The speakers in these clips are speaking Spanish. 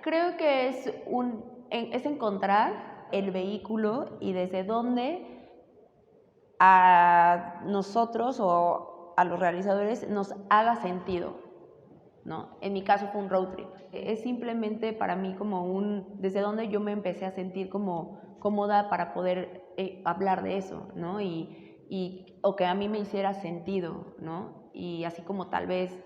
Creo que es encontrar el vehículo y desde dónde a nosotros o a los realizadores nos haga sentido, ¿no? En mi caso fue un road trip. Es simplemente para mí como desde donde yo me empecé a sentir como cómoda para poder hablar de eso, ¿no? O que a mí me hiciera sentido, ¿no? Y así como tal vez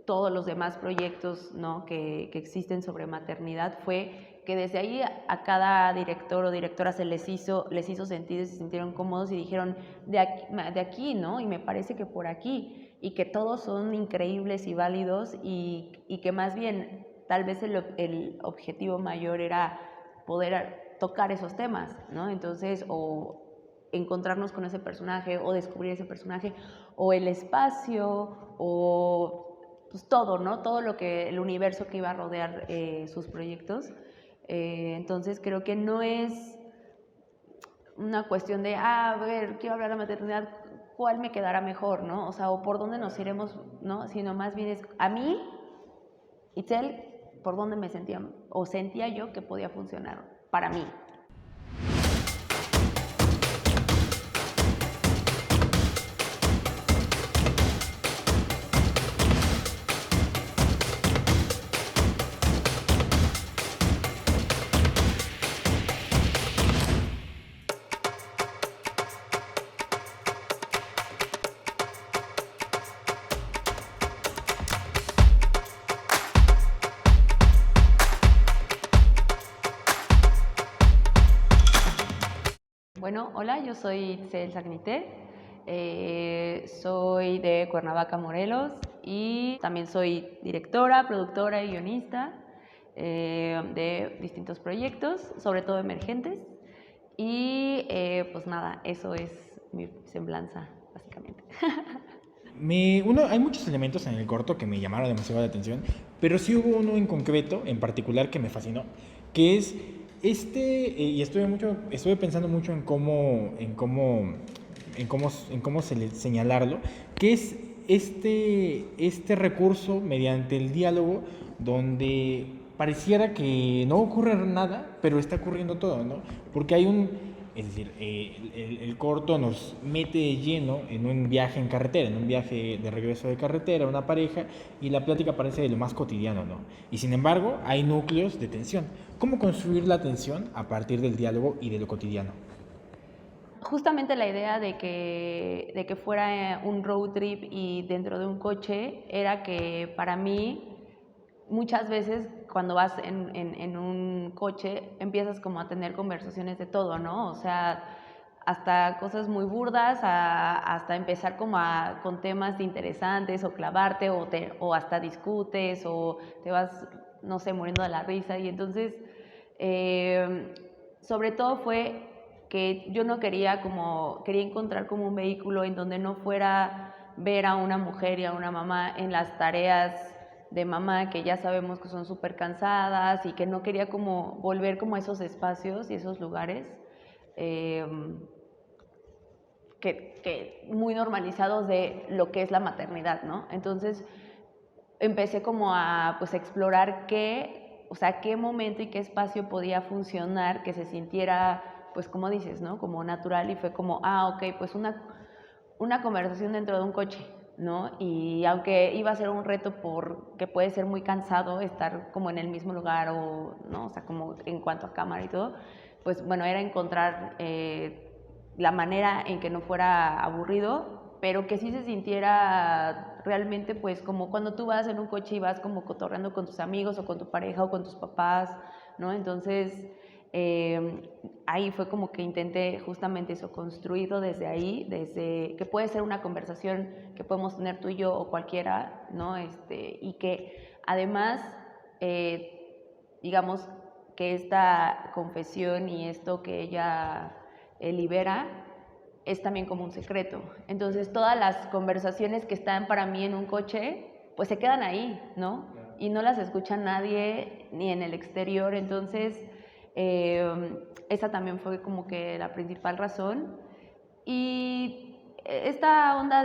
todos los demás proyectos, ¿no? que existen sobre maternidad, fue que desde ahí a cada director o directora les hizo sentido, se sintieron cómodos y dijeron, de aquí, ¿no? Y me parece que por aquí, y que todos son increíbles y válidos, y que más bien tal vez el objetivo mayor era poder tocar esos temas, ¿no? Entonces, o encontrarnos con ese personaje, o descubrir ese personaje, o el espacio, o pues todo, ¿no? Todo el universo que iba a rodear sus proyectos. Entonces creo que no es una cuestión de, a ver, quiero hablar de maternidad, ¿cuál me quedará mejor, no? O sea, o por dónde nos iremos, ¿no? Sino más bien es, a mí, Itzel, por dónde me sentía, o sentía yo que podía funcionar para mí. Bueno, hola, yo soy Itzel Sagnité, soy de Cuernavaca, Morelos, y también soy directora, productora y guionista de distintos proyectos, sobre todo emergentes, y pues nada, eso es mi semblanza, básicamente. Hay muchos elementos en el corto que me llamaron demasiado la atención, pero sí hubo uno en concreto, en particular, que me fascinó, que es y estuve pensando mucho en cómo señalarlo, que es este recurso mediante el diálogo donde pareciera que no ocurre nada, pero está ocurriendo todo, ¿no? Porque es decir, el corto nos mete de lleno en un viaje en carretera, en un viaje de regreso de carretera, una pareja, y la plática parece de lo más cotidiano, ¿no? Y sin embargo, hay núcleos de tensión. ¿Cómo construir la tensión a partir del diálogo y de lo cotidiano? Justamente la idea de que fuera un road trip y dentro de un coche era que para mí muchas veces cuando vas en un coche empiezas como a tener conversaciones de todo, ¿no? O sea, hasta cosas muy burdas, hasta empezar como con temas interesantes o clavarte o hasta discutes o te vas, no sé, muriendo de la risa. Y entonces, sobre todo fue que yo no quería encontrar como un vehículo en donde no fuera ver a una mujer y a una mamá en las tareas de mamá que ya sabemos que son súper cansadas y que no quería como volver como a esos espacios y esos lugares eh, que muy normalizados de lo que es la maternidad, ¿no? Entonces empecé como a pues explorar o sea, qué momento y qué espacio podía funcionar, que se sintiera, pues como dices, ¿no? Como natural y fue como, ok, pues una conversación dentro de un coche, ¿no? Y aunque iba a ser un reto porque puede ser muy cansado estar como en el mismo lugar ¿no? O sea, como en cuanto a cámara y todo, pues bueno, era encontrar la manera en que no fuera aburrido, pero que sí se sintiera realmente pues como cuando tú vas en un coche y vas como cotorreando con tus amigos o con tu pareja o con tus papás, ¿no? Entonces ahí fue como que intenté justamente eso, construirlo desde ahí, desde que puede ser una conversación que podemos tener tú y yo o cualquiera, ¿no? Y que además, digamos, que esta confesión y esto que ella libera es también como un secreto. Entonces todas las conversaciones que están para mí en un coche, pues se quedan ahí, ¿no? Y no las escucha nadie ni en el exterior, entonces esa también fue como que la principal razón. Y esta onda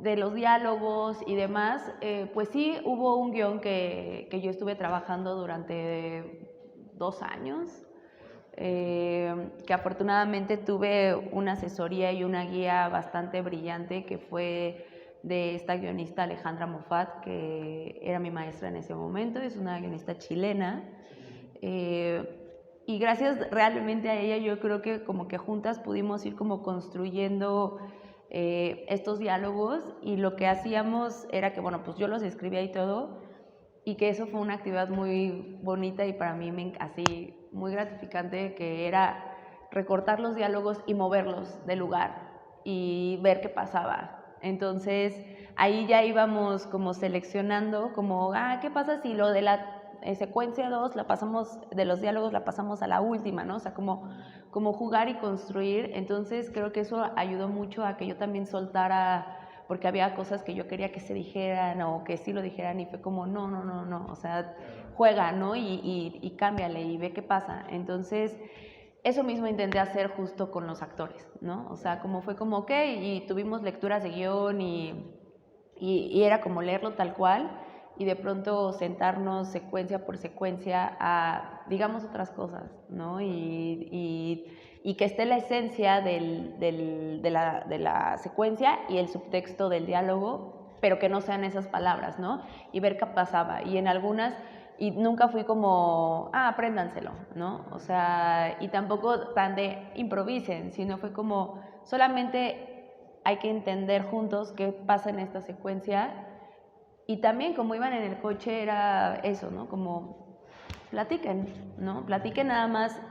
de los diálogos y demás, pues sí hubo un guión que yo estuve trabajando durante 2 años, que afortunadamente tuve una asesoría y una guía bastante brillante, que fue de esta guionista Alejandra Moffat, que era mi maestra en ese momento, es una guionista chilena. Y gracias realmente a ella, yo creo que como que juntas pudimos ir como construyendo estos diálogos, y lo que hacíamos era que, bueno, pues yo los escribía y todo, y que eso fue una actividad muy bonita y para mí así muy gratificante, que era recortar los diálogos y moverlos del lugar y ver qué pasaba. Entonces ahí ya íbamos como seleccionando como, ¿qué pasa si lo de la secuencia 2 la pasamos, de los diálogos la pasamos a la última, ¿no? O sea, como jugar y construir. Entonces creo que eso ayudó mucho a que yo también soltara, porque había cosas que yo quería que se dijeran o que sí lo dijeran, y fue como, no, o sea, juega, ¿no? Y cámbiale y ve qué pasa. Entonces eso mismo intenté hacer justo con los actores, ¿no? O sea, como fue como, ok, y tuvimos lecturas de guión y era como leerlo tal cual, y de pronto sentarnos secuencia por secuencia a, digamos, otras cosas, ¿no? Y que esté la esencia de la secuencia y el subtexto del diálogo, pero que no sean esas palabras, ¿no? Y ver qué pasaba. Y en algunas, y nunca fui como, apréndanselo, ¿no? O sea, y tampoco tan de improvisen, sino fue como, solamente hay que entender juntos qué pasa en esta secuencia. Y también como iban en el coche era eso, ¿no? Como platiquen, ¿no? Platiquen nada más,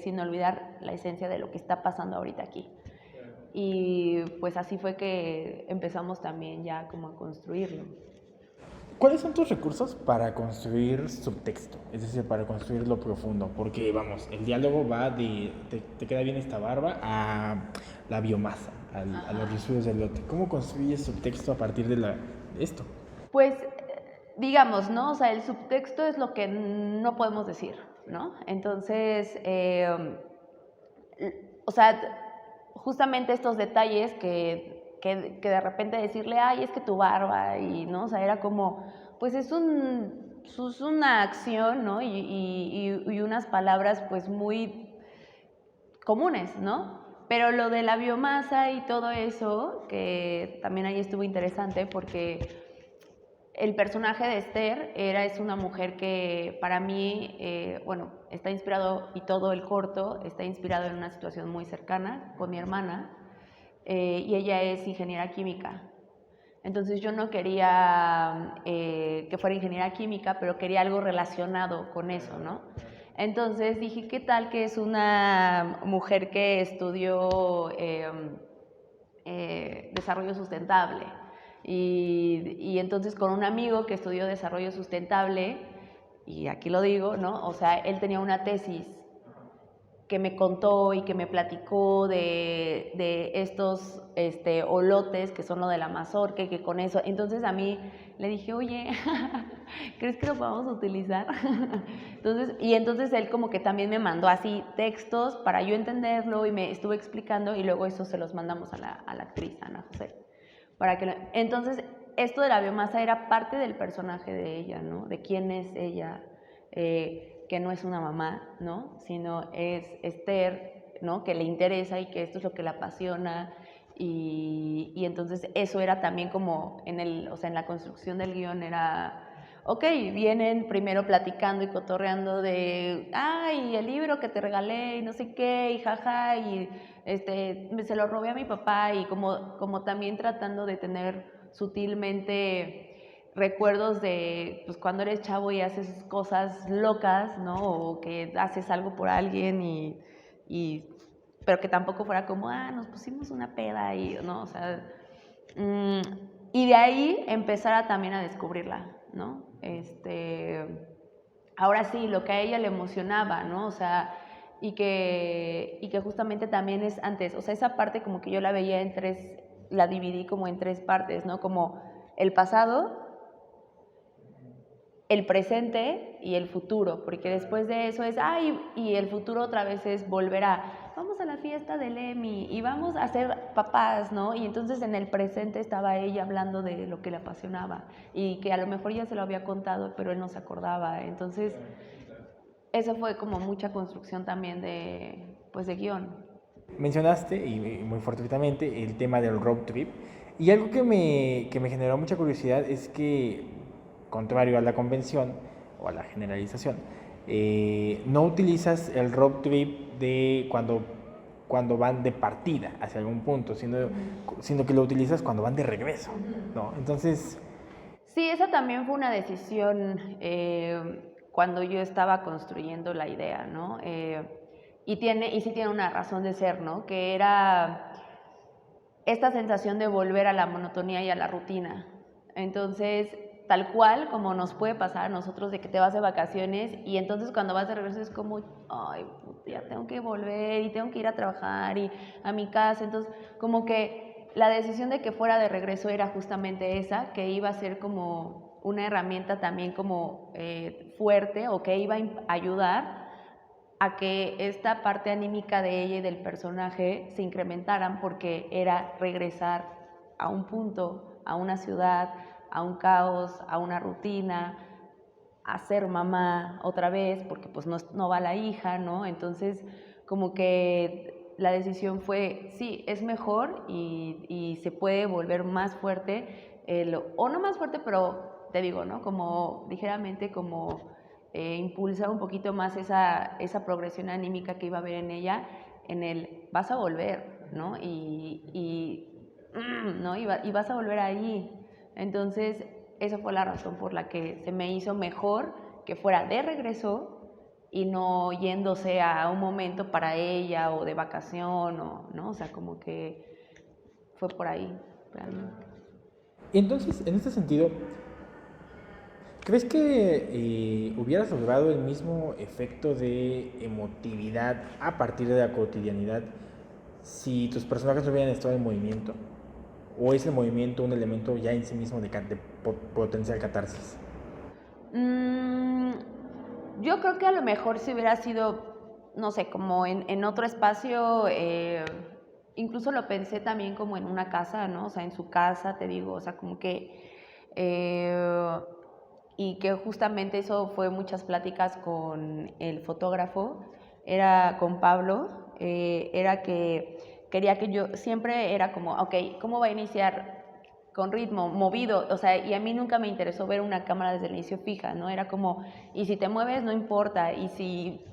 sin olvidar la esencia de lo que está pasando ahorita aquí. Y pues así fue que empezamos también ya como a construirlo. ¿Cuáles son tus recursos para construir subtexto? Es decir, para construir lo profundo. Porque, vamos, el diálogo va de te queda bien esta barba a la biomasa, a los residuos del lote. ¿Cómo construyes subtexto a partir de esto? Pues, digamos, ¿no? O sea, el subtexto es lo que no podemos decir, ¿no? Entonces, o sea, justamente estos detalles que de repente decirle, ay, es que tu barba, y, ¿no? O sea, era como, pues es una acción, ¿no? Y unas palabras, pues, muy comunes, ¿no? Pero lo de la biomasa y todo eso, que también ahí estuvo interesante, porque el personaje de Esther es una mujer que para mí, bueno, está inspirado, y todo el corto está inspirado en una situación muy cercana con mi hermana, y ella es ingeniera química. Entonces yo no quería que fuera ingeniera química, pero quería algo relacionado con eso, ¿no? Entonces dije, ¿qué tal que es una mujer que estudió desarrollo sustentable? Y entonces con un amigo que estudió desarrollo sustentable, y aquí lo digo, ¿no? O sea, él tenía una tesis que me contó y que me platicó de estos olotes que son lo de la mazorca, y que con eso, entonces a mí le dije, oye, ¿crees que lo podamos utilizar? Entonces él como que también me mandó así textos para yo entenderlo, y me estuvo explicando, y luego eso se los mandamos a la actriz, Ana José. Entonces, esto de la biomasa era parte del personaje de ella, ¿no? De quién es ella, que no es una mamá, ¿no? Sino es Esther, ¿no? Que le interesa y que esto es lo que la apasiona. Y entonces eso era también como o sea, en la construcción del guión era, ok, vienen primero platicando y cotorreando de, ay, el libro que te regalé y no sé qué, y jaja, y se lo robé a mi papá, y como también tratando de tener sutilmente recuerdos de, pues, cuando eres chavo y haces cosas locas, ¿no? O que haces algo por alguien, pero que tampoco fuera como, nos pusimos una peda, y, ¿no? O sea, y de ahí empezar también a descubrirla, ¿no? Ahora sí, lo que a ella le emocionaba, ¿no? O sea, y que justamente también es antes, o sea, esa parte como que yo la veía la dividí como en 3 partes, ¿no? Como el pasado, el presente y el futuro, porque después de eso es, y el futuro otra vez es volver a, vamos a la fiesta del Emmy y vamos a ser papás, ¿no? Y entonces en el presente estaba ella hablando de lo que le apasionaba y que a lo mejor ya se lo había contado, pero él no se acordaba. Entonces, eso fue como mucha construcción también pues de guión. Mencionaste, y muy fortuitamente, el tema del road trip. Y algo que me generó mucha curiosidad es que, contrario a la convención o a la generalización, no utilizas el road trip de cuando van de partida hacia algún punto, sino que lo utilizas cuando van de regreso, ¿no? Entonces, Sí, esa también fue una decisión cuando yo estaba construyendo la idea, ¿no? Y sí tiene una razón de ser, ¿no? Que era esta sensación de volver a la monotonía y a la rutina. Entonces, tal cual como nos puede pasar a nosotros de que te vas de vacaciones y entonces cuando vas de regreso es como, ay, ya tengo que volver y tengo que ir a trabajar y a mi casa. Entonces, como que la decisión de que fuera de regreso era justamente esa, que iba a ser como una herramienta también como fuerte o que iba a ayudar a que esta parte anímica de ella y del personaje se incrementaran porque era regresar a un punto, a una ciudad, a un caos, a una rutina, a ser mamá otra vez, porque pues no va la hija, ¿no? Entonces, como que la decisión fue, sí, es mejor y se puede volver más fuerte, o no más fuerte, pero te digo, ¿no? Como ligeramente como impulsar un poquito más esa progresión anímica que iba a haber en ella, en el vas a volver, ¿no? ¿no? Y vas a volver ahí. Entonces, esa fue la razón por la que se me hizo mejor que fuera de regreso y no yéndose a un momento para ella o de vacación, ¿no? O sea, como que fue por ahí, realmente. entonces, en este sentido, ¿crees que hubieras logrado el mismo efecto de emotividad a partir de la cotidianidad si tus personajes no hubieran estado en movimiento? ¿O es el movimiento un elemento ya en sí mismo de potencial catarsis? Mm, yo creo que a lo mejor si hubiera sido, no sé, como en otro espacio, incluso lo pensé también como en una casa, ¿no? O sea, en su casa, te digo, o sea, como que... eh, y que justamente eso fue muchas pláticas con el fotógrafo, era con Pablo, era que quería que yo, siempre era como, ok, ¿cómo va a iniciar? Con ritmo, movido, o sea, y a mí nunca me interesó ver una cámara desde el inicio fija, ¿no? Era como, y si te mueves, no importa, y si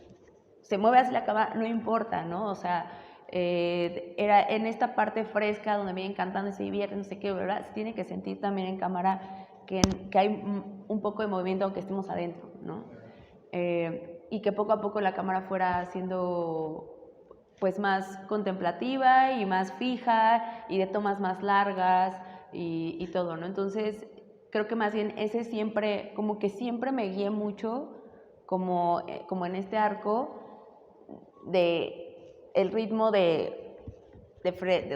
se mueve hacia la cámara, no importa, ¿no? O sea, era en esta parte fresca donde vienen cantando y se divierten, no sé qué, ¿verdad? Se tiene que sentir también en cámara que hay un poco de movimiento aunque estemos adentro, ¿no? Y que poco a poco la cámara fuera siendo pues más contemplativa y más fija y de tomas más largas y todo, ¿no? Entonces, creo que más bien ese siempre, como que siempre me guié mucho como en este arco de el ritmo o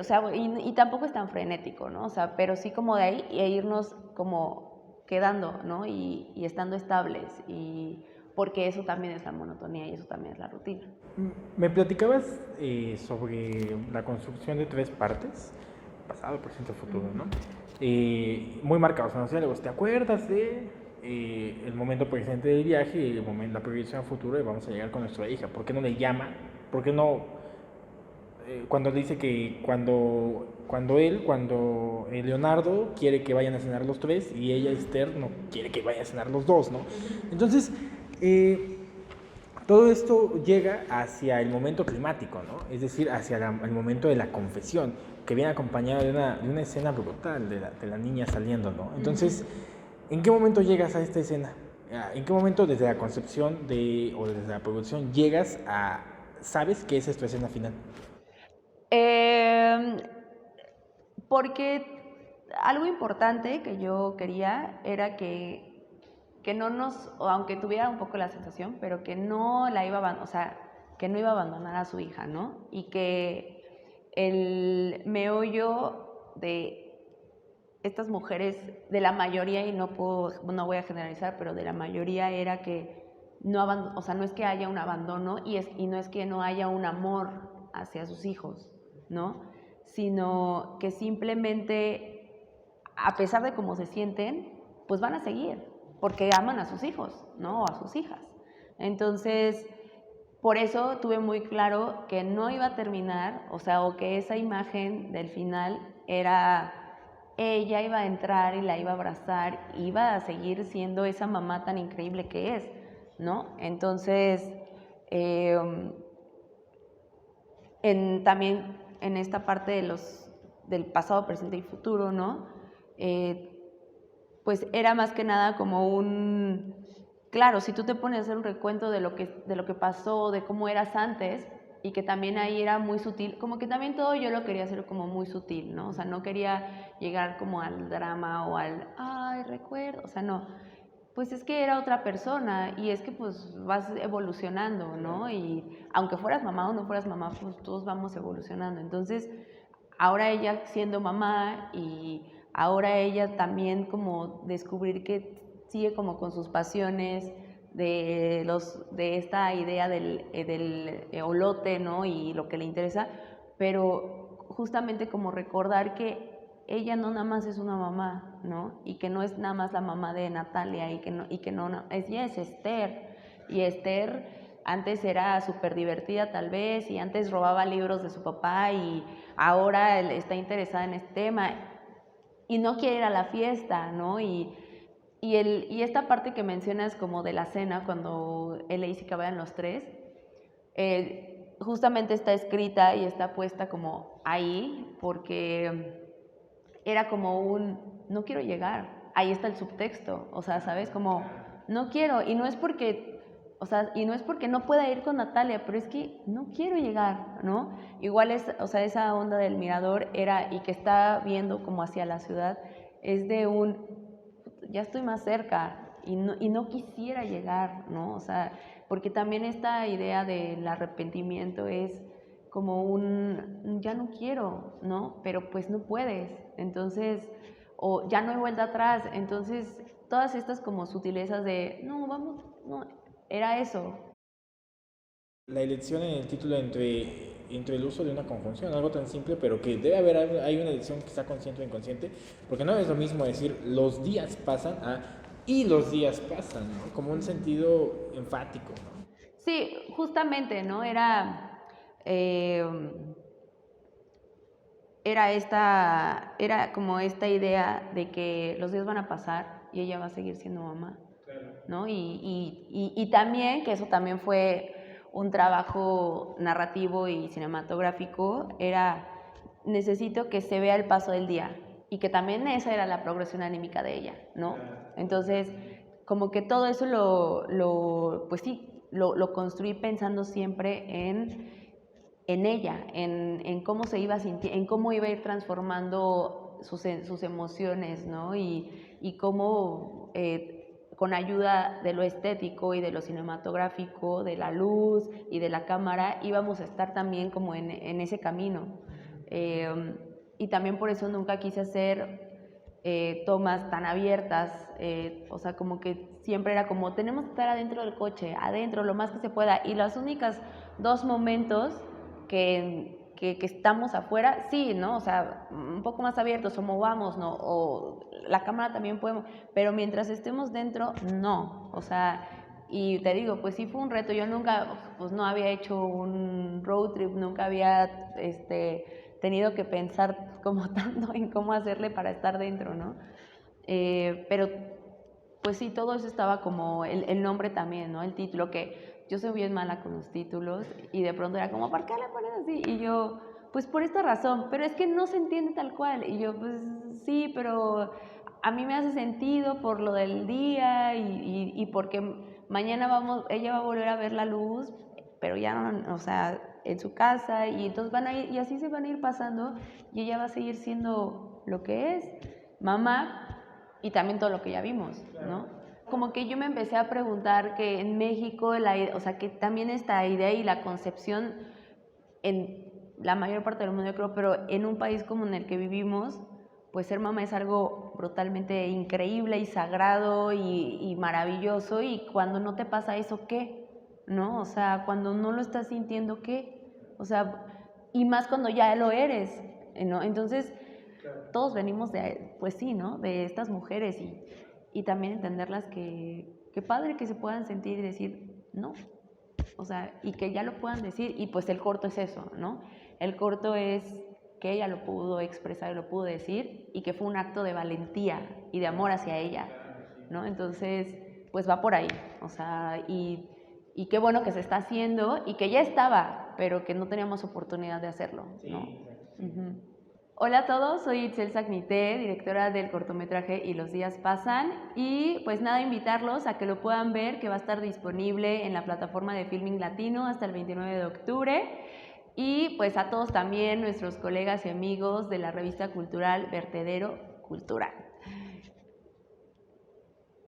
sea, y tampoco es tan frenético, ¿no? O sea, pero sí como de ahí e irnos como quedando, ¿no? Y estando estables, y porque eso también es la monotonía y eso también es la rutina. Me platicabas sobre la construcción de tres partes, pasado, presente, futuro, ¿no? Muy marcados en los diálogos. ¿Te acuerdas de el momento presente del viaje y el momento, la proyección a futuro y vamos a llegar con nuestra hija? ¿Por qué no le llama? ¿Por qué no cuando dice que cuando Leonardo quiere que vayan a cenar los tres y ella, Esther, no quiere que vayan a cenar los dos, ¿no? Entonces, todo esto llega hacia el momento climático, ¿no? Es decir, hacia el momento de la confesión, que viene acompañado de una escena brutal de la niña saliendo, ¿no? Entonces, ¿en qué momento llegas a esta escena? ¿En qué momento desde la concepción o desde la producción llegas a, sabes que esa es tu escena final? Eh, Porque algo importante que yo quería era que no nos, o aunque tuviera un poco la sensación, pero que no la iba a, o sea, que no iba a abandonar a su hija, ¿no? Y que el meollo de estas mujeres, de la mayoría, y no voy a generalizar, pero de la mayoría era que no, o sea, no es que haya un abandono y no es que no haya un amor hacia sus hijos, ¿no? Sino que simplemente, a pesar de cómo se sienten, pues van a seguir, porque aman a sus hijos, ¿no? O a sus hijas. Entonces, por eso tuve muy claro que no iba a terminar, o sea, o que esa imagen del final era, ella iba a entrar y la iba a abrazar, iba a seguir siendo esa mamá tan increíble que es, ¿no? Entonces, también en esta parte del pasado, presente y futuro, ¿no? Pues era más que nada como claro, si tú te pones a hacer un recuento de lo que pasó, de cómo eras antes, y que también ahí era muy sutil, como que también todo yo lo quería hacer como muy sutil, ¿no? O sea, no quería llegar como al drama o ay, recuerdo, o sea, no. Pues es que era otra persona y es que pues vas evolucionando, ¿no? Y aunque fueras mamá o no fueras mamá, pues todos vamos evolucionando. Entonces, ahora ella siendo mamá y ahora ella también como descubrir que sigue como con sus pasiones de esta idea del eolote, ¿no? Y lo que le interesa, pero justamente como recordar que ella no nada más es una mamá, ¿no? Y que no es nada más la mamá de Natalia y que no, ella es Esther. Y Esther antes era súper divertida tal vez y antes robaba libros de su papá y ahora está interesada en este tema y no quiere ir a la fiesta, ¿no? Y esta parte que mencionas como de la cena, cuando él le dice que vayan los tres, justamente está escrita y está puesta como ahí porque era como no quiero llegar, ahí está el subtexto, o sea, ¿sabes? Como, no quiero, y no es porque, o sea, y no es porque no pueda ir con Natalia, pero es que no quiero llegar, ¿no? Igual o sea, esa onda del mirador y que está viendo como hacia la ciudad, es ya estoy más cerca, y no quisiera llegar, ¿no? O sea, porque también esta idea del arrepentimiento es como ya no quiero, ¿no? Pero pues no puedes, entonces, o ya no hay vuelta atrás, entonces todas estas como sutilezas no, vamos, no, era eso. La elección en el título entre el uso de una conjunción, algo tan simple, pero que debe haber, hay una elección que está consciente o inconsciente, porque no es lo mismo decir los días pasan y los días pasan, ¿no? Como un sentido enfático, ¿no? Sí, justamente, ¿no? Era como esta idea de que los días van a pasar y ella va a seguir siendo mamá, ¿no? Y también, que eso también fue un trabajo narrativo y cinematográfico, necesito que se vea el paso del día y que también esa era la progresión anímica de ella, ¿no? Entonces, como que todo eso pues sí, lo construí pensando siempre en ella, en cómo se iba sintiendo, en cómo iba a ir transformando sus emociones, ¿no? Y cómo con ayuda de lo estético y de lo cinematográfico, de la luz y de la cámara, íbamos a estar también como en ese camino. Y también por eso nunca quise hacer tomas tan abiertas, o sea, como que siempre era como, tenemos que estar adentro del coche, adentro, lo más que se pueda, y las únicas 2 momentos que estamos afuera, sí, ¿no? O sea, un poco más abiertos, o movamos, ¿no? O la cámara también podemos, pero mientras estemos dentro, no, o sea, y te digo, pues sí fue un reto, yo nunca, pues no había hecho un road trip, nunca había, tenido que pensar como tanto en cómo hacerle para estar dentro, ¿no? Pero pues sí, todo eso estaba como el nombre también, ¿no? El título, que yo soy bien mala con los títulos y de pronto era como, ¿por qué le pones así? Y yo, pues por esta razón, pero es que no se entiende tal cual. Y yo, pues sí, pero a mí me hace sentido por lo del día y porque mañana ella va a volver a ver la luz, pero ya no, o sea, en su casa, y entonces van a ir, y así se van a ir pasando, y ella va a seguir siendo lo que es, mamá, y también todo lo que ya vimos, ¿no? Como que yo me empecé a preguntar que en México, o sea, que también esta idea y la concepción en la mayor parte del mundo, yo creo, pero en un país como en el que vivimos, pues ser mamá es algo brutalmente increíble y sagrado y maravilloso, y cuando no te pasa eso, ¿qué? ¿No? O sea, cuando no lo estás sintiendo, ¿qué? O sea, y más cuando ya lo eres, ¿no? Entonces, todos venimos de, pues sí, ¿no? De estas mujeres y también entenderlas que padre que se puedan sentir y decir, no, o sea, y que ya lo puedan decir, y pues el corto es eso, ¿no? El corto es que ella lo pudo expresar y lo pudo decir, y que fue un acto de valentía y de amor hacia ella, ¿no? Entonces, pues va por ahí, o sea, y qué bueno que se está haciendo, y que ya estaba, pero que no teníamos oportunidad de hacerlo, ¿no? Uh-huh. Hola a todos, soy Itzel Sagnité, directora del cortometraje Y los días pasan, y pues nada, invitarlos a que lo puedan ver, que va a estar disponible en la plataforma de Filming Latino hasta el 29 de octubre, y pues a todos también nuestros colegas y amigos de la revista cultural Vertedero Cultural.